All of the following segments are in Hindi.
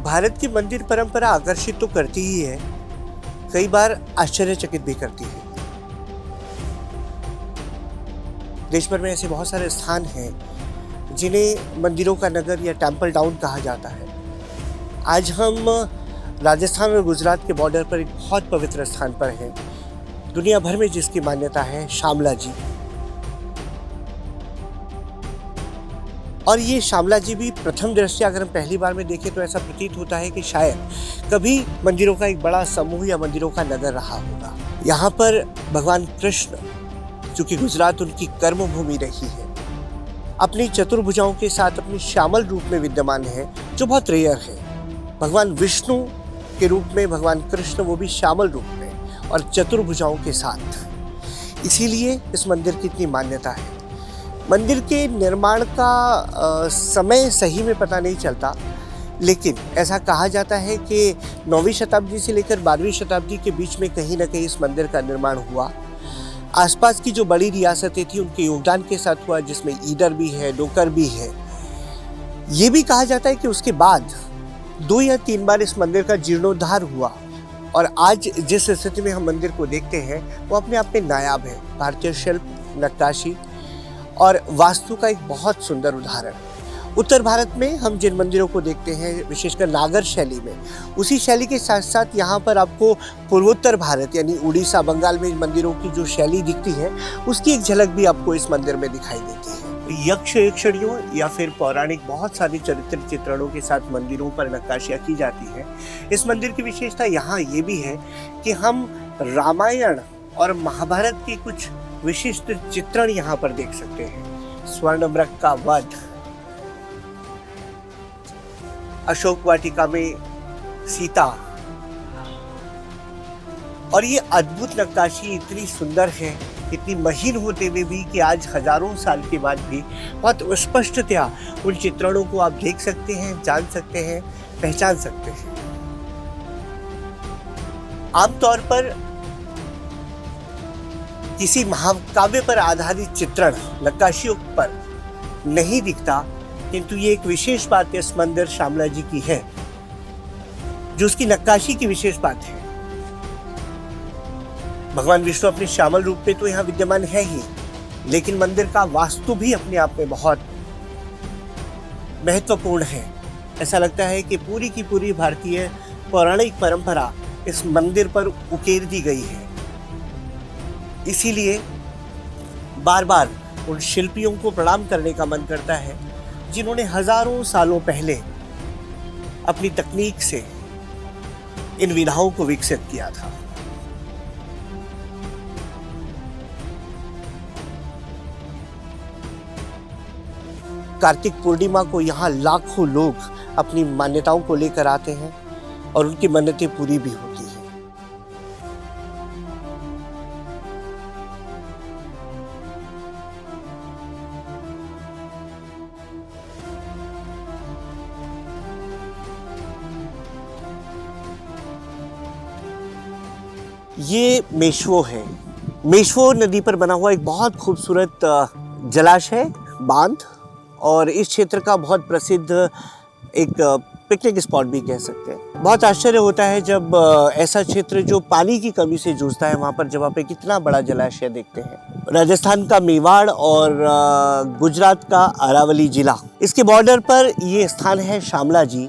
भारत की मंदिर परंपरा आकर्षित तो करती ही है, कई बार आश्चर्यचकित भी करती है। देश भर में ऐसे बहुत सारे स्थान हैं जिन्हें मंदिरों का नगर या टेम्पल टाउन कहा जाता है। आज हम राजस्थान और गुजरात के बॉर्डर पर एक बहुत पवित्र स्थान पर हैं, दुनिया भर में जिसकी मान्यता है, शामला जी। और ये शामला जी भी प्रथम दृष्टया अगर हम पहली बार में देखें तो ऐसा प्रतीत होता है कि शायद कभी मंदिरों का एक बड़ा समूह या मंदिरों का नगर रहा होगा। यहाँ पर भगवान कृष्ण, चूंकि गुजरात उनकी कर्म भूमि रही है, अपनी चतुर्भुजाओं के साथ अपनी श्यामल रूप में विद्यमान है, जो बहुत रेयर है। भगवान विष्णु के रूप में भगवान कृष्ण, वो भी श्यामल रूप में और चतुर्भुजाओं के साथ। इसीलिए इस मंदिर की इतनी मान्यता है। मंदिर के निर्माण का समय सही में पता नहीं चलता, लेकिन ऐसा कहा जाता है कि 9वीं शताब्दी से लेकर 12वीं शताब्दी के बीच में कहीं ना कहीं इस मंदिर का निर्माण हुआ। आसपास की जो बड़ी रियासतें थी उनके योगदान के साथ हुआ, जिसमें ईडर भी है, डोकर भी है। ये भी कहा जाता है कि उसके बाद 2 या 3 बार इस मंदिर का जीर्णोद्धार हुआ और आज जिस स्थिति में हम मंदिर को देखते हैं वो अपने आप में नायाब है। भारतीय शिल्प, नक्काशी और वास्तु का एक बहुत सुंदर उदाहरण। उत्तर भारत में हम जिन मंदिरों को देखते हैं, विशेषकर नागर शैली में, उसी शैली के साथ साथ यहाँ पर आपको पूर्वोत्तर भारत यानी उड़ीसा, बंगाल में मंदिरों की जो शैली दिखती है, उसकी एक झलक भी आपको इस मंदिर में दिखाई देती है। यक्ष यक्षणियों या फिर पौराणिक बहुत सारी चरित्र चित्रणों के साथ मंदिरों पर नक्काशियाँ की जाती है। इस मंदिर की विशेषता यहाँ ये भी है कि हम रामायण और महाभारत के कुछ विशिष्ट चित्रण यहाँ पर देख सकते हैं। स्वर्णमृग का वध, अशोक वाटिका में सीता, और ये अद्भुत नक्काशी इतनी सुंदर है, इतनी महीन होते हुए भी कि आज हजारों साल के बाद भी बहुत स्पष्टतया उन चित्रणों को आप देख सकते हैं, जान सकते हैं, पहचान सकते हैं। आमतौर पर किसी महाकाव्य पर आधारित चित्रण नक्काशियों पर नहीं दिखता, किंतु ये एक विशेष बात इस मंदिर शामला जी की है, जो उसकी नक्काशी की विशेष बात है। भगवान विष्णु अपने श्यामल रूप में तो यहाँ विद्यमान है ही, लेकिन मंदिर का वास्तु भी अपने आप में बहुत महत्वपूर्ण है। ऐसा लगता है कि पूरी की पूरी भारतीय पौराणिक परंपरा इस मंदिर पर उकेर दी गई है। इसीलिए बार बार उन शिल्पियों को प्रणाम करने का मन करता है, जिन्होंने हजारों सालों पहले अपनी तकनीक से इन विधाओं को विकसित किया था। कार्तिक पूर्णिमा को यहाँ लाखों लोग अपनी मान्यताओं को लेकर आते हैं और उनकी मन्नतें पूरी भी होती हैं। ये मेश्वो है। मेश्वो नदी पर बना हुआ एक बहुत खूबसूरत जलाशय, बांध, और इस क्षेत्र का बहुत प्रसिद्ध एक पिकनिक स्पॉट भी कह सकते हैं। बहुत आश्चर्य होता है जब ऐसा क्षेत्र जो पानी की कमी से जूझता है, वहाँ पर जब आप एक इतना बड़ा जलाशय देखते हैं। राजस्थान का मेवाड़ और गुजरात का अरावली जिला, इसके बॉर्डर पर ये स्थान है शामला जी,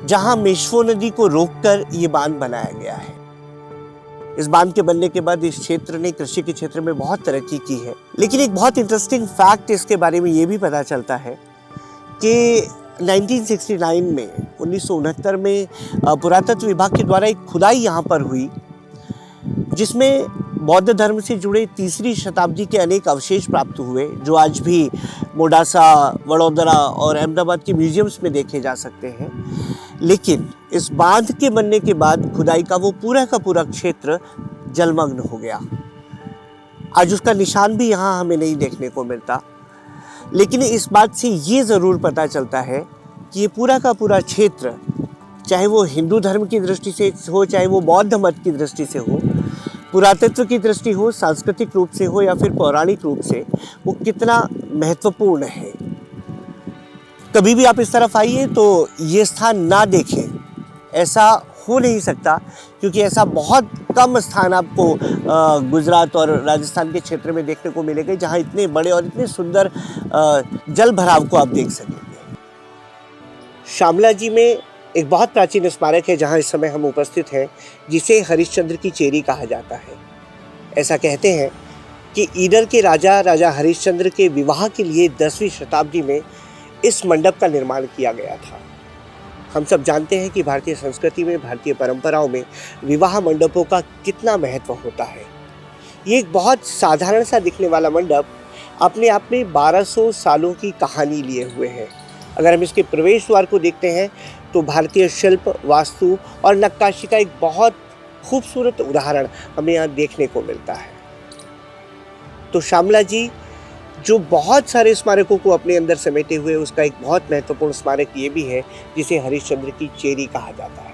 जहां मेश्वो नदी को रोककर ये बांध बनाया गया है। इस बांध के बनने के बाद इस क्षेत्र ने कृषि के क्षेत्र में बहुत तरक्की की है। लेकिन एक बहुत इंटरेस्टिंग फैक्ट इसके बारे में ये भी पता चलता है कि 1969 में 1969 में पुरातत्व विभाग के द्वारा एक खुदाई यहाँ पर हुई, जिसमें बौद्ध धर्म से जुड़े 3री शताब्दी के अनेक अवशेष प्राप्त हुए, जो आज भी मोडासा, वडोदरा और अहमदाबाद के म्यूजियम्स में देखे जा सकते हैं। लेकिन इस बांध के बनने के बाद खुदाई का वो पूरा का पूरा क्षेत्र जलमग्न हो गया। आज उसका निशान भी यहाँ हमें नहीं देखने को मिलता। लेकिन इस बात से ये ज़रूर पता चलता है कि ये पूरा का पूरा क्षेत्र, चाहे वो हिंदू धर्म की दृष्टि से हो, चाहे वो बौद्ध मत की दृष्टि से हो, पुरातत्व की दृष्टि हो, सांस्कृतिक रूप से हो या फिर पौराणिक रूप से, वो कितना महत्वपूर्ण है। कभी भी आप इस तरफ आइए तो ये स्थान ना देखें, ऐसा हो नहीं सकता, क्योंकि ऐसा बहुत कम स्थान आपको गुजरात और राजस्थान के क्षेत्र में देखने को मिलेंगे जहाँ इतने बड़े और इतने सुंदर जल भराव को आप देख सकेंगे। शामला जी में एक बहुत प्राचीन स्मारक है जहाँ इस समय हम उपस्थित हैं, जिसे हरिश्चंद्र की चेरी कहा जाता है। ऐसा कहते हैं कि ईडर के राजा हरिश्चंद्र के विवाह के लिए 10वीं शताब्दी में इस मंडप का निर्माण किया गया था। हम सब जानते हैं कि भारतीय संस्कृति में, भारतीय परंपराओं में विवाह मंडपों का कितना महत्व होता है। ये एक बहुत साधारण सा दिखने वाला मंडप अपने आप में 1200 सालों की कहानी लिए हुए है। अगर हम इसके प्रवेश द्वार को देखते हैं तो भारतीय शिल्प, वास्तु और नक्काशी का एक बहुत खूबसूरत उदाहरण हमें यहाँ देखने को मिलता है। तो शामला जी जो बहुत सारे स्मारकों को अपने अंदर समेटे हुए, उसका एक बहुत महत्वपूर्ण स्मारक ये भी है जिसे हरिश्चंद्र की चेरी कहा जाता है।